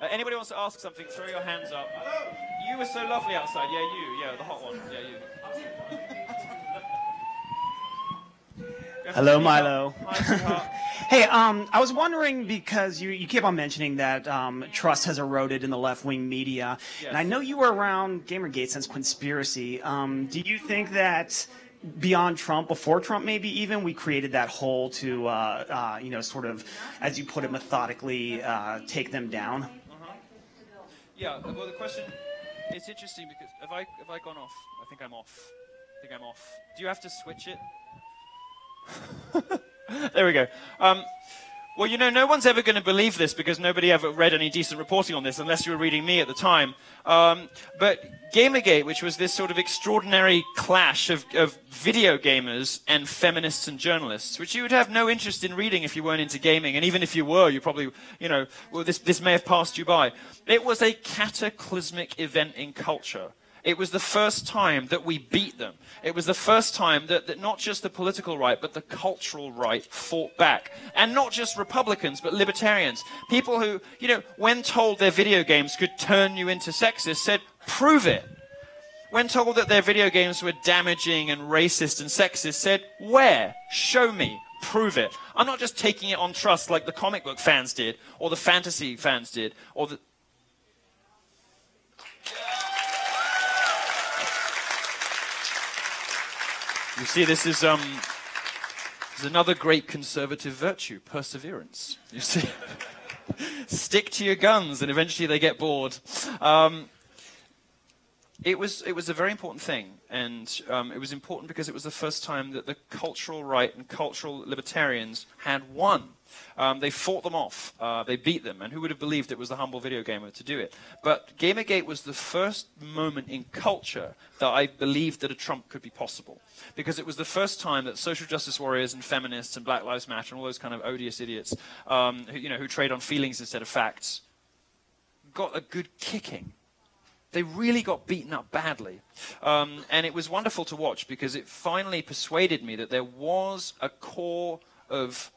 Anybody wants to ask something, throw your hands up. You were so lovely outside. Yeah, you. Yeah, the hot one. Yeah, you. Hello, Milo. Hi, sweetheart. Hey, I was wondering, because you keep on mentioning that trust has eroded in the left-wing media, Yes. and I know you were around Gamergate since Conspiracy. Do you think that beyond Trump, before Trump maybe even, we created that hole to, you know, sort of, as you put it, methodically take them down? Yeah, well, the question, it's interesting because have I gone off? I think I'm off. Do you have to switch it? There we go. Well, you know, no one's ever going to believe this because nobody ever read any decent reporting on this unless you were reading me at the time. But Gamergate, which was this sort of extraordinary clash of video gamers and feminists and journalists, which you would have no interest in reading if you weren't into gaming. And even if you were, you probably, you know, well, this may have passed you by. It was a cataclysmic event in culture. It was the first time that we beat them. It was the first time that not just the political right, but the cultural right fought back. And not just Republicans, but libertarians. People who, you know, when told their video games could turn you into sexist, said, prove it. When told that their video games were damaging and racist and sexist, said, where? Show me. Prove it. I'm not just taking it on trust like the comic book fans did, or the fantasy fans did, or the... You see, this is another great conservative virtue, perseverance. You see, stick to your guns, and eventually they get bored. It was a very important thing, and it was important because it was the first time that the cultural right and cultural libertarians had won. They fought them off. They beat them. And who would have believed it was the humble video gamer to do it? But Gamergate was the first moment in culture that I believed that a Trump could be possible. Because it was the first time that social justice warriors and feminists and Black Lives Matter and all those kind of odious idiots who trade on feelings instead of facts got a good kicking. They really got beaten up badly. And it was wonderful to watch because it finally persuaded me that there was a core of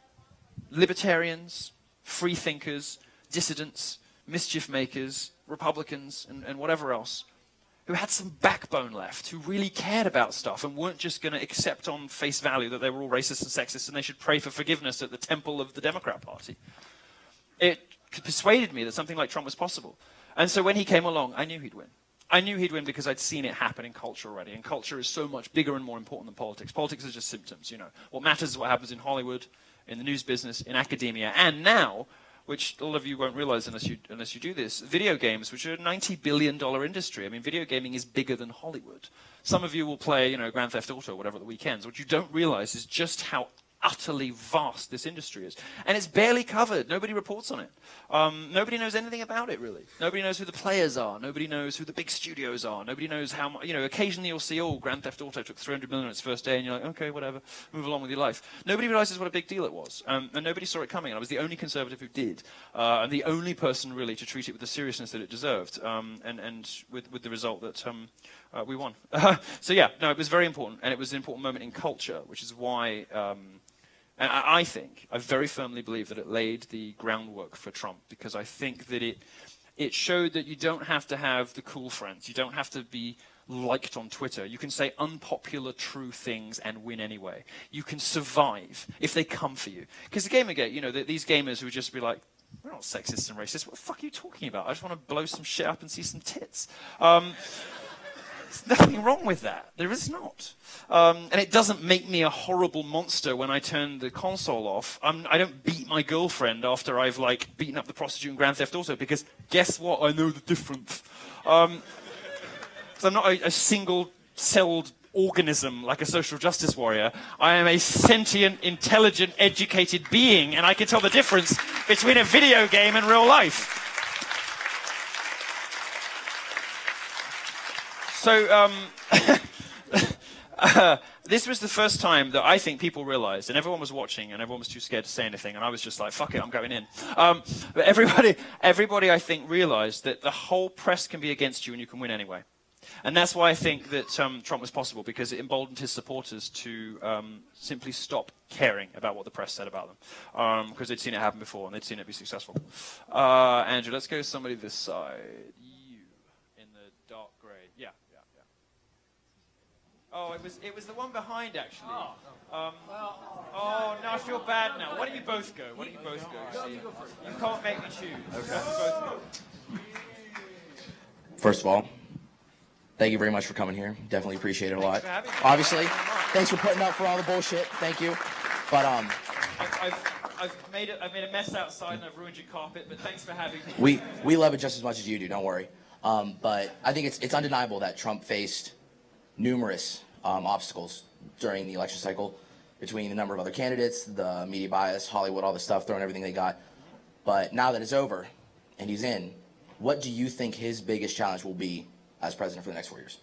libertarians, free thinkers, dissidents, mischief makers, Republicans, and whatever else, who had some backbone left, who really cared about stuff and weren't just going to accept on face value that they were all racist and sexist and they should pray for forgiveness at the temple of the Democrat Party. It persuaded me that something like Trump was possible. And so when he came along, I knew he'd win. I knew he'd win because I'd seen it happen in culture already. And culture is so much bigger and more important than politics. Politics is just symptoms, you know. What matters is what happens in Hollywood, in the news business, in academia, and now, which all of you won't realize unless you do this, video games, which are a $90 billion industry. I mean, video gaming is bigger than Hollywood. Some of you will play, you know, Grand Theft Auto or whatever at the weekends. What you don't realize is just how utterly vast this industry is. And it's barely covered. Nobody reports on it. Nobody knows anything about it, really. Nobody knows who the players are. Nobody knows who the big studios are. Nobody knows how much, you know, occasionally you'll see, oh, Grand Theft Auto took 300 million on its first day, and you're like, okay, whatever, move along with your life. Nobody realizes what a big deal it was. And nobody saw it coming. And I was the only conservative who did. And the only person, really, to treat it with the seriousness that it deserved. And with the result that we won. So, yeah, no, it was very important. And it was an important moment in culture, which is why... And I very firmly believe that it laid the groundwork for Trump, because I think that it showed that you don't have to have the cool friends. You don't have to be liked on Twitter. You can say unpopular true things and win anyway. You can survive if they come for you. Because the Gamergate, you know, these gamers who would just be like, we're not sexist and racist. What the fuck are you talking about? I just want to blow some shit up and see some tits. There's nothing wrong with that. There is not. And it doesn't make me a horrible monster when I turn the console off. I don't beat my girlfriend after I've, like, beaten up the prostitute in Grand Theft Auto, because guess what? I know the difference. So I'm not a single-celled organism like a social justice warrior. I am a sentient, intelligent, educated being, and I can tell the difference between a video game and real life. So, this was the first time that I think people realized, and everyone was watching, and everyone was too scared to say anything, and I was just like, fuck it, I'm going in. But everybody, I think, realized that the whole press can be against you, and you can win anyway. And that's why I think that Trump was possible, because it emboldened his supporters to simply stop caring about what the press said about them, because they'd seen it happen before and they'd seen it be successful. Andrew, let's go to somebody this side. You in the dark grey. Yeah. Oh, it was the one behind, actually. Oh, no, I feel bad now. Why don't you both go? You can't make me choose. Okay. You both go. First of all, thank you very much for coming here. Definitely appreciate it a lot. Thanks for having me. Obviously, thanks for putting up for all the bullshit. Thank you. But I've made a mess outside and I've ruined your carpet, but thanks for having me. we love it just as much as you do. Don't worry. But I think it's undeniable that Trump faced numerous obstacles during the election cycle, between the number of other candidates, the media bias, Hollywood, all the stuff, throwing everything they got. But now that it's over and he's in, what do you think his biggest challenge will be as president for the next 4 years?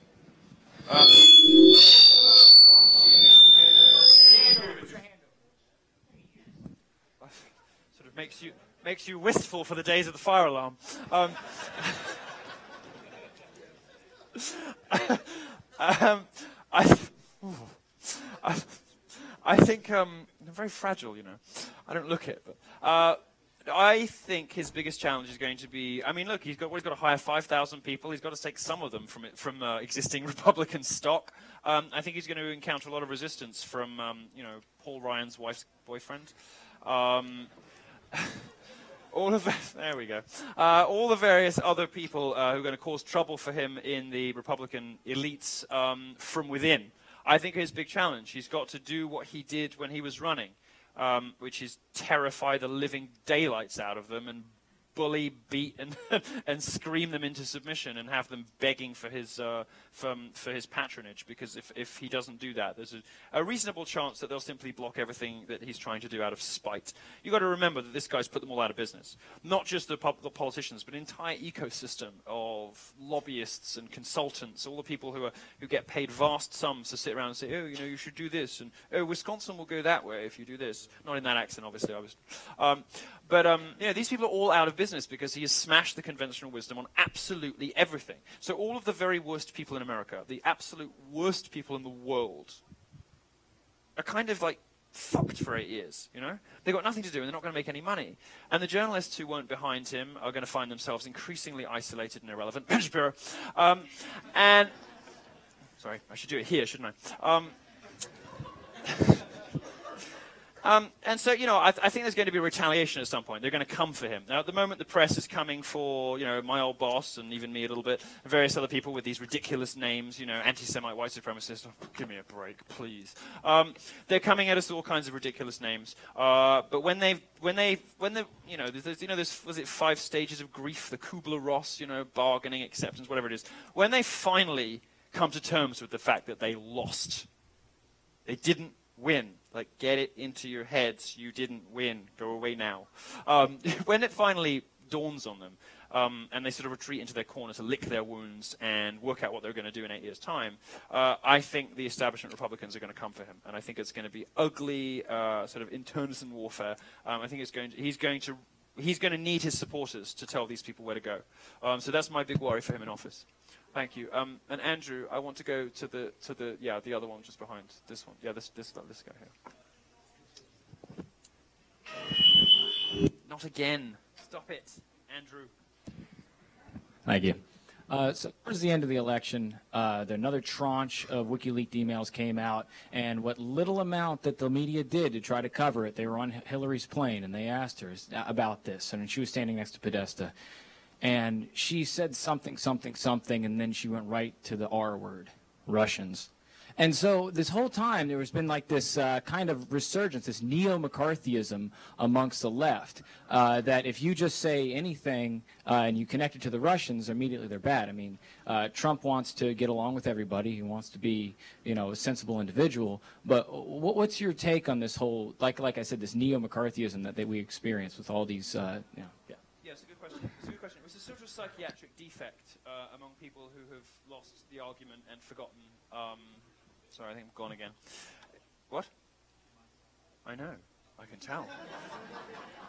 Sort of makes you wistful for the days of the fire alarm. I think they're very fragile, you know. I don't look it, but I think his biggest challenge is going to be. I mean, look, he's got to hire 5,000 people. He's got to take some of them from existing Republican stock. I think he's going to encounter a lot of resistance from Paul Ryan's wife's boyfriend. There we go. All the various other people who are going to cause trouble for him in the Republican elites from within. I think his big challenge. He's got to do what he did when he was running, which is terrify the living daylights out of them and bully, beat, and scream them into submission and have them begging for his patronage. Because if he doesn't do that, there's a reasonable chance that they'll simply block everything that he's trying to do out of spite. You've got to remember that this guy's put them all out of business. Not just the politicians, but an entire ecosystem of lobbyists and consultants, all the people who get paid vast sums to sit around and say, oh, you should do this, and oh, Wisconsin will go that way if you do this. Not in that accent, obviously. These people are all out of business because he has smashed the conventional wisdom on absolutely everything. So all of the very worst people in America, the absolute worst people in the world, are kind of like fucked for 8 years, you know? They've got nothing to do and they're not going to make any money. And the journalists who weren't behind him are going to find themselves increasingly isolated and irrelevant. Sorry, I should do it here, shouldn't I? And so, I think there's going to be retaliation at some point. They're going to come for him. Now, at the moment, the press is coming for, my old boss and even me a little bit, and various other people with these ridiculous names, anti-Semite, white supremacist. Oh, give me a break, please. They're coming at us with all kinds of ridiculous names. But when there's was it 5 stages of grief, the Kubler-Ross, bargaining, acceptance, whatever it is. When they finally come to terms with the fact that they lost, they didn't win. Like, get it into your heads. You didn't win. Go away now. When it finally dawns on them, and they sort of retreat into their corner to lick their wounds and work out what they're going to do in 8 years' time, I think the establishment Republicans are going to come for him. And I think it's going to be ugly, sort of internecine warfare. I think he's going to need his supporters to tell these people where to go. So that's my big worry for him in office. Thank you. And Andrew, I want to go to the other one just behind this one. Yeah, this guy here. Not again. Stop it, Andrew. Thank you. So towards the end of the election, another tranche of WikiLeaks emails came out, and what little amount that the media did to try to cover it, they were on Hillary's plane, and they asked her about this, and she was standing next to Podesta. And she said something, and then she went right to the R word, Russians. And so this whole time there has been like this kind of resurgence, this neo-McCarthyism amongst the left, that if you just say anything and you connect it to the Russians, immediately they're bad. I mean, Trump wants to get along with everybody. He wants to be, a sensible individual. But what's your take on this whole, like I said, this neo-McCarthyism that we experience with all these, Yeah, it's a good question. It's a sort of psychiatric defect among people who have lost the argument and forgotten. Sorry, I think I'm gone again. What? I know. I can tell.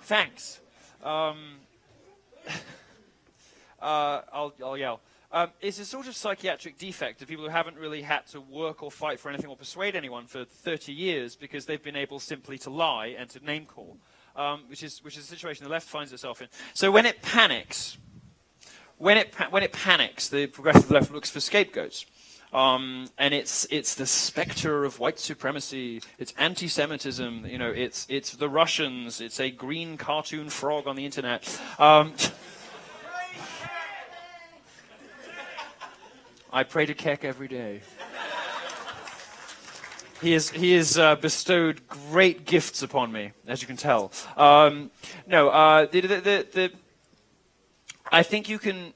Thanks. I'll yell. It's a sort of psychiatric defect of people who haven't really had to work or fight for anything or persuade anyone for 30 years because they've been able simply to lie and to name call, which is a situation the left finds itself in. So when it panics, when it panics, the progressive left looks for scapegoats. And it's the specter of white supremacy. It's anti-Semitism. You know, it's the Russians. It's a green cartoon frog on the internet. I pray to Keck every day. He has bestowed great gifts upon me, as you can tell. I think you can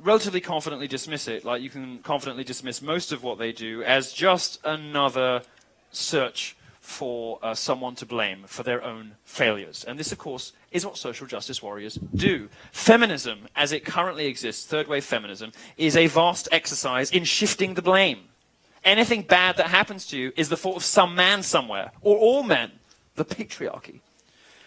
relatively confidently dismiss it, like you can confidently dismiss most of what they do as just another search for someone to blame for their own failures. And this, of course, is what social justice warriors do. Feminism, as it currently exists, third wave feminism, is a vast exercise in shifting the blame. Anything bad that happens to you is the fault of some man somewhere, or all men, the patriarchy.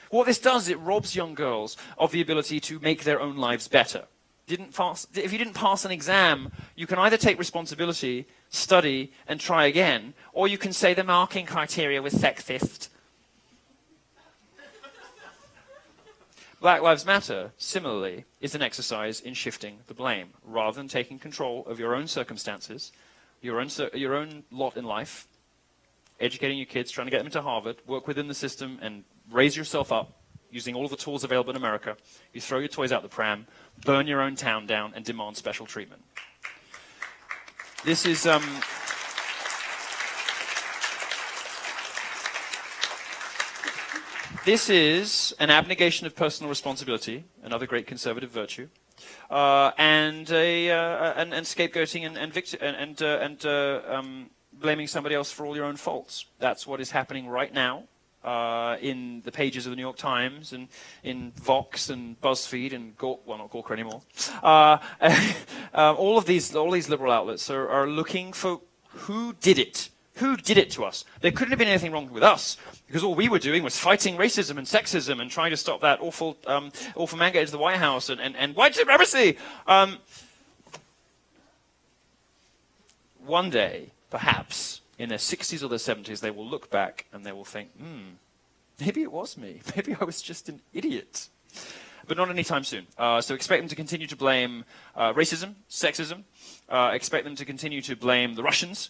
What this does is it robs young girls of the ability to make their own lives better. If you didn't pass an exam, you can either take responsibility, study, and try again, or you can say the marking criteria was sexist. Black Lives Matter, similarly, is an exercise in shifting the blame. Rather than taking control of your own circumstances, your own lot in life, educating your kids, trying to get them into Harvard, work within the system, and raise yourself up, using all of the tools available in America, you throw your toys out the pram, burn your own town down, and demand special treatment. This is an abnegation of personal responsibility, another great conservative virtue, and scapegoating and blaming somebody else for all your own faults. That's what is happening right now. In the pages of the New York Times and in Vox and BuzzFeed and well, not Gawker anymore. All these liberal outlets are looking for who did it. Who did it to us? There couldn't have been anything wrong with us because all we were doing was fighting racism and sexism and trying to stop that awful man getting to the White House and white supremacy. One day, perhaps, in their 60s or their 70s, they will look back and they will think, maybe it was me. Maybe I was just an idiot. But not anytime soon. So expect them to continue to blame racism, sexism. Expect them to continue to blame the Russians.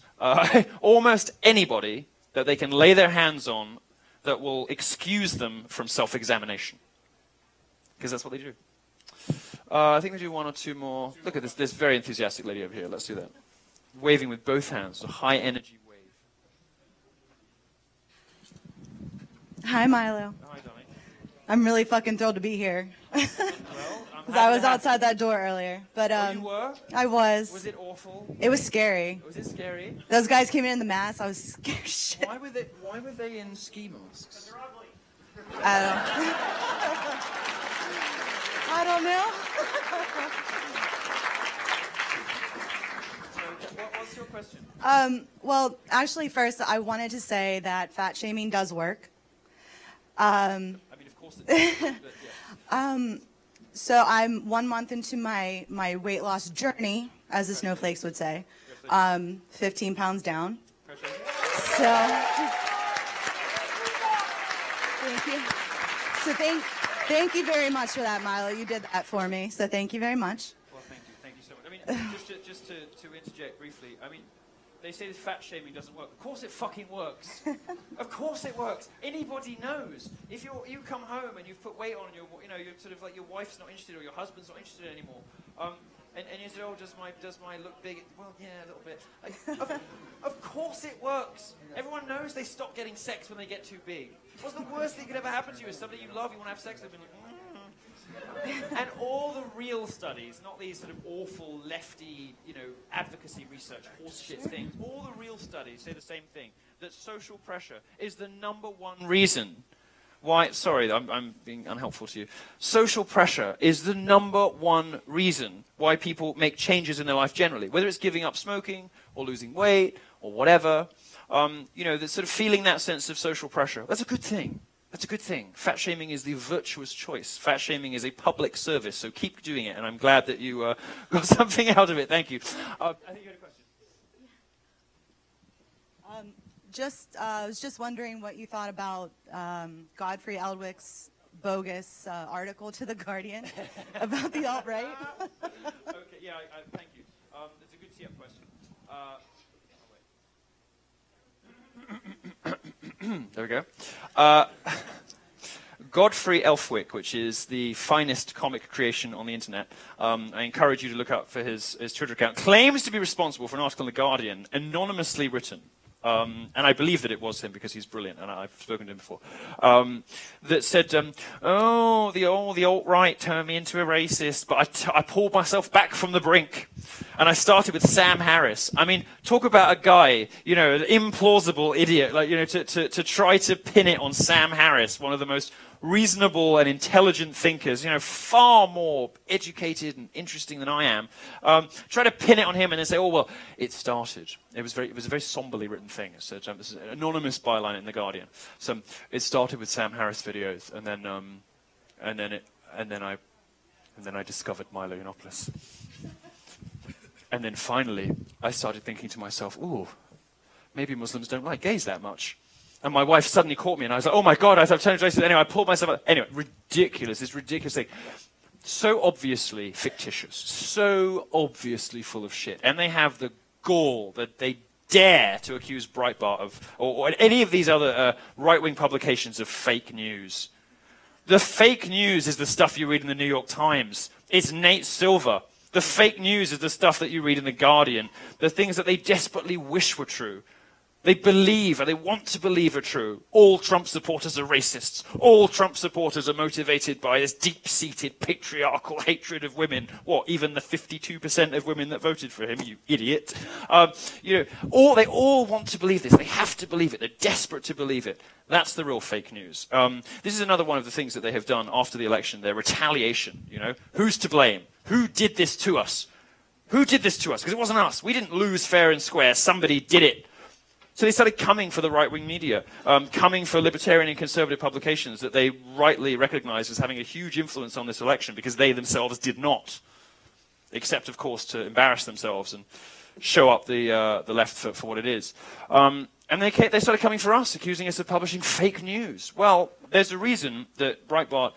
Almost anybody that they can lay their hands on that will excuse them from self-examination. Because that's what they do. I think we do one or two more. Look at this very enthusiastic lady over here. Let's do that. Waving with both hands, a high energy. Hi, Milo. Hi, Donnie. I'm really fucking thrilled to be here. Because I was outside that door earlier. But you were? I was. Was it awful? It was scary. Was it scary? Those guys came in the mask. I was scared shit. Why were they in ski masks? They're ugly. I don't know. What was your question? Well, actually, first, I wanted to say that fat shaming does work. I mean, of course it does, but yeah. So I'm 1 month into my weight loss journey, as the snowflakes would say. 15 pounds down. So, thank you. So thank you very much for that, Milo. You did that for me. So thank you very much. Well, thank you so much. I mean, just to interject briefly. I mean, they say this fat shaming doesn't work. Of course it fucking works. Of course it works. Anybody knows. If you come home and you've put weight on, you're sort of like your wife's not interested or your husband's not interested anymore, and you say, oh, does my look big? Well, yeah, a little bit. Of course it works. Everyone knows they stop getting sex when they get too big. What's the worst thing that could ever happen to you is somebody you love, you want to have sex with, and like, And all the real studies, not these sort of awful lefty, advocacy research, horseshit things, all the real studies say the same thing, that social pressure is the #1 reason why, sorry, I'm being unhelpful to you. Social pressure is the #1 reason why people make changes in their life generally, whether it's giving up smoking or losing weight or whatever. The sort of feeling that sense of social pressure, that's a good thing. That's a good thing. Fat shaming is the virtuous choice. Fat shaming is a public service, so keep doing it, and I'm glad that you got something out of it. Thank you. I think you had a question. I was just wondering what you thought about Godfrey Eldwick's bogus article to The Guardian about the alt-right. Okay, yeah, thank you. That's a good tee-up question. There we go. Godfrey Elfwick, which is the finest comic creation on the internet, I encourage you to look up for his Twitter account, claims to be responsible for an article in The Guardian, anonymously written. And I believe that it was him because he's brilliant, and I've spoken to him before, that said, oh, the alt-right turned me into a racist, but I pulled myself back from the brink, and I started with Sam Harris. I mean, talk about a guy, you know, an implausible idiot, like, you know, to try to pin it on Sam Harris, one of the most reasonable and intelligent thinkers, you know, far more educated and interesting than I am, try to pin it on him and then say, oh, well, it started. It was a very somberly written thing. So, this is an anonymous byline in The Guardian. So it started with Sam Harris videos, and then I discovered Milo Yiannopoulos. And then finally, I started thinking to myself, ooh, maybe Muslims don't like gays that much. And my wife suddenly caught me, and I was like, oh my God, I've turned racist. Anyway, I pulled myself up. Anyway, ridiculous, this ridiculous thing. So obviously fictitious, so obviously full of shit. And they have the gall that they dare to accuse Breitbart of, or any of these other right-wing publications of fake news. The fake news is the stuff you read in the New York Times. It's Nate Silver. The fake news is the stuff that you read in The Guardian. The things that they desperately wish were true. They believe, and they want to believe are true. All Trump supporters are racists. All Trump supporters are motivated by this deep-seated patriarchal hatred of women. What, even the 52% of women that voted for him, you idiot. You know, they all want to believe this. They have to believe it. They're desperate to believe it. That's the real fake news. This is another one of the things that they have done after the election, their retaliation, you know. Who's to blame? Who did this to us? Who did this to us? Because it wasn't us. We didn't lose fair and square. Somebody did it. So they started coming for the right-wing media, coming for libertarian and conservative publications that they rightly recognize as having a huge influence on this election because they themselves did not, except, of course, to embarrass themselves and show up the left for what it is. And they started coming for us, accusing us of publishing fake news. Well, there's a reason that Breitbart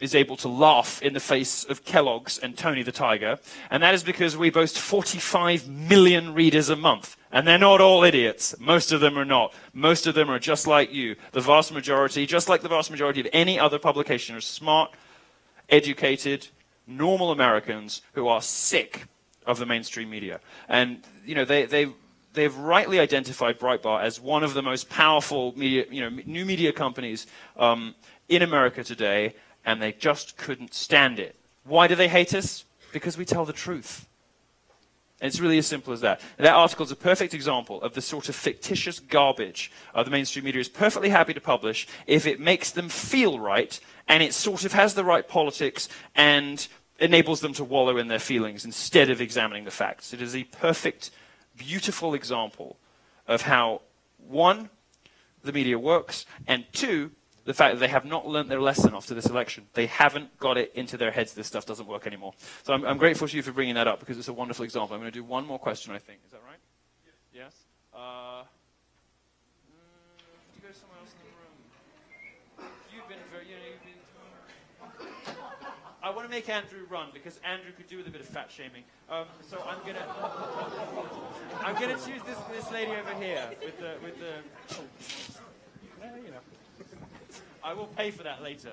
is able to laugh in the face of Kellogg's and Tony the Tiger, and that is because we boast 45 million readers a month. And they're not all idiots. Most of them are not. Most of them are just like you. The vast majority, just like the vast majority of any other publication, are smart, educated, normal Americans who are sick of the mainstream media. And, you know, they've rightly identified Breitbart as one of the most powerful media, you know, new media companies in America today, and they just couldn't stand it. Why do they hate us? Because we tell the truth. And it's really as simple as that. And that article is a perfect example of the sort of fictitious garbage the mainstream media is perfectly happy to publish if it makes them feel right, and it sort of has the right politics and enables them to wallow in their feelings instead of examining the facts. It is a perfect, beautiful example of how, one, the media works, and two, the fact that they have not learnt their lesson after this election. They haven't got it into their heads this stuff doesn't work anymore. So I'm grateful to you for bringing that up because it's a wonderful example. I'm going to do one more question, I think. Is that right? Yes? Could you go somewhere else in the room? You've been very, I want to make Andrew run because Andrew could do with a bit of fat shaming. So I'm gonna choose this lady over here with the you know. I will pay for that later.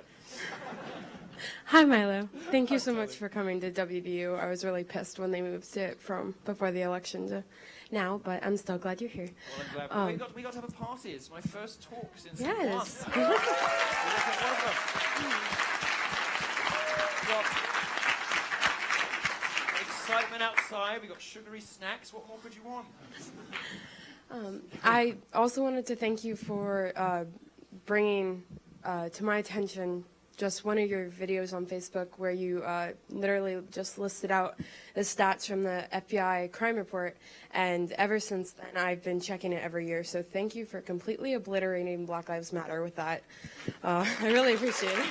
Hi, Milo. Thank you so much for coming to WVU. I was really pissed when they moved it from before the election to now, but I'm still glad you're here. Well, I'm glad. We got to have a party. It's my first talk since yes. we got excitement outside. We got sugary snacks. What more could you want? I also wanted to thank you for bringing to my attention just one of your videos on Facebook where you literally just listed out the stats from the FBI crime report, and ever since then I've been checking it every year. So thank you for completely obliterating Black Lives Matter with that. I really appreciate it.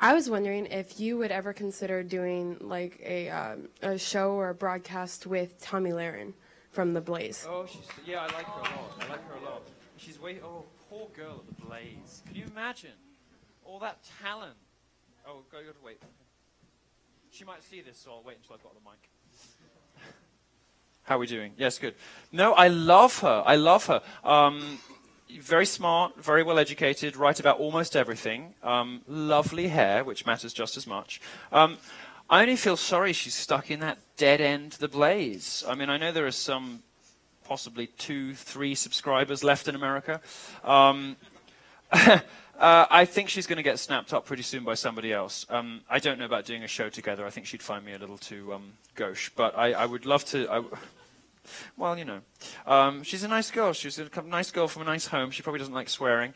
I was wondering if you would ever consider doing like a show or a broadcast with Tommy Lahren from The Blaze. Oh, yeah, I like her a lot. I like her a lot. She's oh, poor girl at The Blaze. Can you imagine all that talent? Oh, you got to wait. She might see this, so I'll wait until I've got the mic. How are we doing? Yes, good. No, I love her. I love her. Very smart, very well educated, right about almost everything. Lovely hair, which matters just as much. I only feel sorry she's stuck in that dead end The Blaze. I mean, I know there are some possibly 2-3 subscribers left in America. I think she's going to get snapped up pretty soon by somebody else. I don't know about doing a show together. I think she'd find me a little too gauche. But I would love to... Well, you know, she's a nice girl. She's a nice girl from a nice home. She probably doesn't like swearing.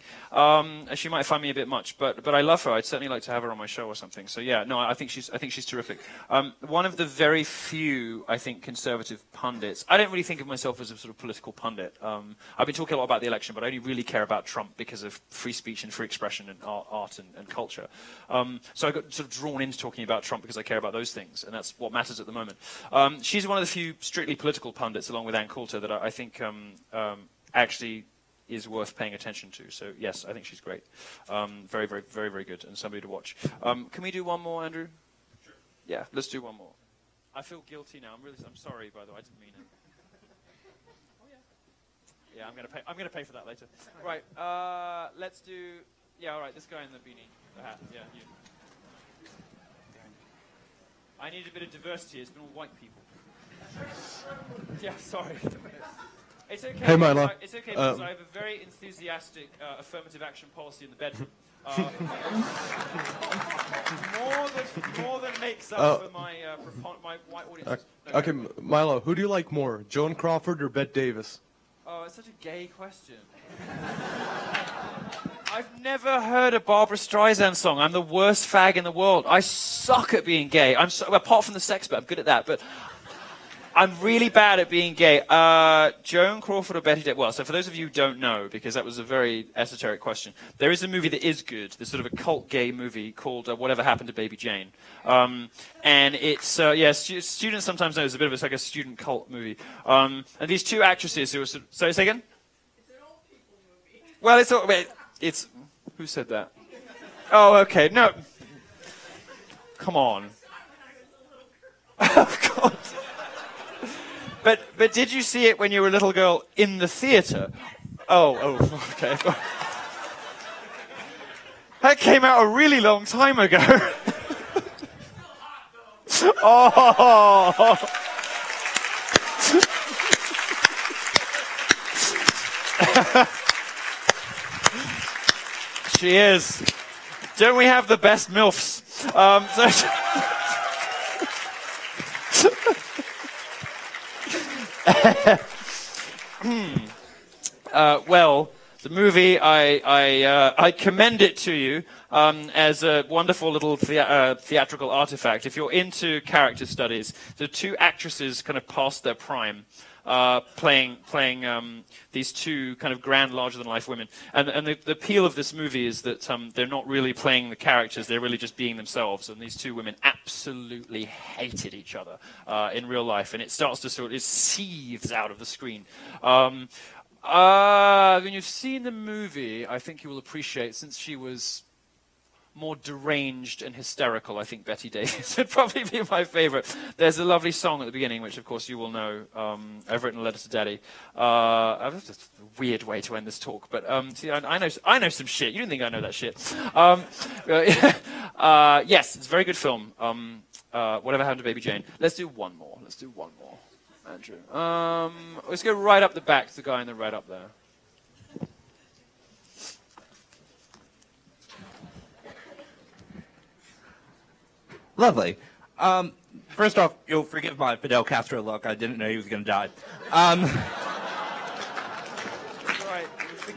She might find me a bit much, but I love her. I'd certainly like to have her on my show or something. So yeah, no, I think she's terrific. One of the very few, I think, conservative pundits. I don't really think of myself as a sort of political pundit. I've been talking a lot about the election, but I only really care about Trump because of free speech and free expression and art and culture. So I got sort of drawn into talking about Trump because I care about those things, and that's what matters at the moment. She's one of the few strictly political pundits, along with Ann Coulter, that I think actually is worth paying attention to. So yes, I think she's great. Very, very, very, very good, and somebody to watch. Can we do one more, Andrew? Sure. Yeah, let's do one more. I feel guilty now. I'm sorry, by the way. I didn't mean it. Oh yeah. Yeah, I'm gonna pay for that later. Right. Let's do. Yeah. All right. This guy in the beanie, the hat. Yeah. You. I need a bit of diversity. It's been all white people. Yeah, sorry. It's okay. Hey, Milo. It's okay because I have a very enthusiastic affirmative action policy in the bedroom. More than makes up for my white audience. Okay, Milo, who do you like more, Joan Crawford or Bette Davis? Oh, it's such a gay question. I've never heard a Barbra Streisand song. I'm the worst fag in the world. I suck at being gay. Apart from the sex bit, I'm good at that, but I'm really bad at being gay. Joan Crawford or Betty Davis? Well, so for those of you who don't know, because that was a very esoteric question, there is a movie that is good. There's sort of a cult gay movie called Whatever Happened to Baby Jane. And it's, yeah, students sometimes know it's a bit of it's like a student cult movie. And these two actresses who were sort of, sorry, say again? It's an old people movie. Well, it's, who said that? Oh, okay, no. Come on. Oh, God. But did you see it when you were a little girl in the theater? Oh, okay. That came out a really long time ago. Oh. She is. Don't we have the best MILFs? Well, the movie, I commend it to you as a wonderful little theatrical artifact. If you're into character studies, the two actresses kind of past their prime, playing these two kind of grand, larger-than-life women. And the appeal of this movie is that they're not really playing the characters, they're really just being themselves. And these two women absolutely hated each other in real life. And it starts to it seethes out of the screen. When you've seen the movie, I think you will appreciate, since she was more deranged and hysterical, I think Bette Davis would probably be my favorite. There's a lovely song at the beginning, which of course you will know. I've written a letter to Daddy. That's a weird way to end this talk, but see, I know some shit. You didn't think I know that shit. Yes, it's a very good film. Whatever Happened to Baby Jane. Let's do one more. Andrew. Let's go right up the back to the guy in the red up there. Lovely. First off, you'll forgive my Fidel Castro look. I didn't know he was going to die.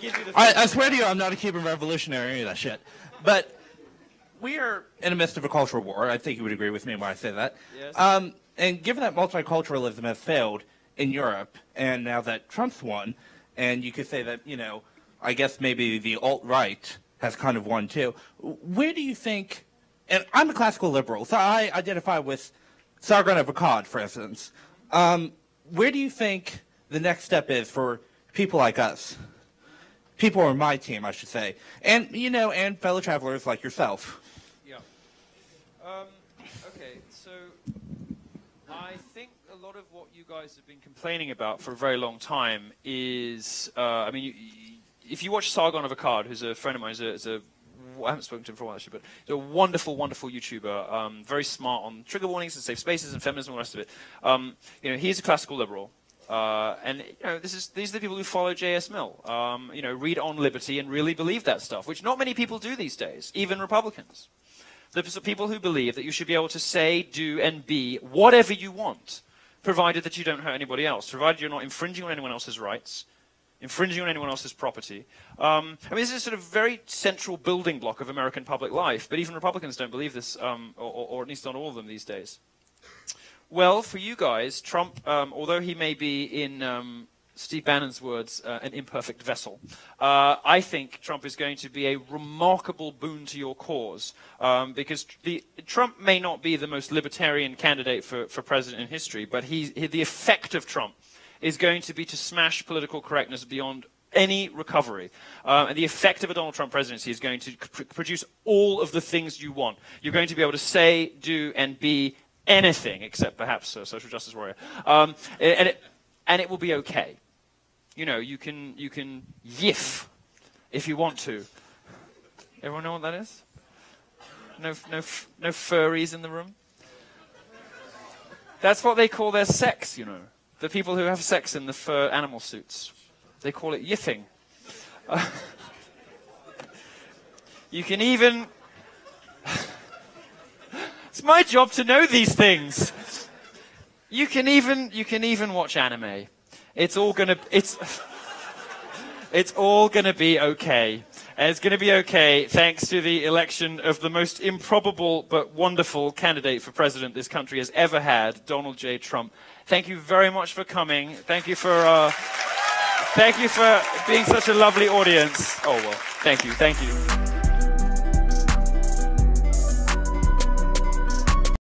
give you the. I swear to you, I'm not a Cuban revolutionary or any of that shit. But we are in the midst of a cultural war. I think you would agree with me when I say that. Yes. And given that multiculturalism has failed in Europe, and now that Trump's won, and you could say that, you know, I guess maybe the alt-right has kind of won too. Where do you think, and I'm a classical liberal, so I identify with Sargon of Akkad, for instance. Where do you think the next step is for people like us? People on my team, I should say. And, you know, and fellow travelers like yourself. Yeah. Okay, so I think a lot of what you guys have been complaining about for a very long time is, I mean, if you watch Sargon of Akkad, who's a friend of mine, I haven't spoken to him for a while actually, but he's a wonderful, wonderful YouTuber, very smart on trigger warnings and safe spaces and feminism and all the rest of it. You know, he's a classical liberal. And you know, these are the people who follow J.S. Mill. You know, read on liberty and really believe that stuff, which not many people do these days, even Republicans. There's people who believe that you should be able to say, do, and be whatever you want, provided that you don't hurt anybody else, provided you're not infringing on anyone else's rights, infringing on anyone else's property. I mean, this is a sort of very central building block of American public life, but even Republicans don't believe this, or at least not all of them these days. Well, for you guys, Trump, although he may be, in Steve Bannon's words, an imperfect vessel, I think Trump is going to be a remarkable boon to your cause, because Trump may not be the most libertarian candidate for president in history, but the effect of Trump is going to be to smash political correctness beyond any recovery. And the effect of a Donald Trump presidency is going to produce all of the things you want. You're going to be able to say, do, and be anything, except perhaps a social justice warrior. And it will be okay. You know, you can yiff if you want to. Everyone know what that is? No furries in the room? That's what they call their sex, you know. The people who have sex in the fur animal suits. They call it yiffing. You can even... It's my job to know these things. You can even watch anime. It's all gonna be okay. And it's gonna be okay thanks to the election of the most improbable but wonderful candidate for president this country has ever had, Donald J. Trump. Thank you very much for coming. Thank you for being such a lovely audience. Oh well, thank you.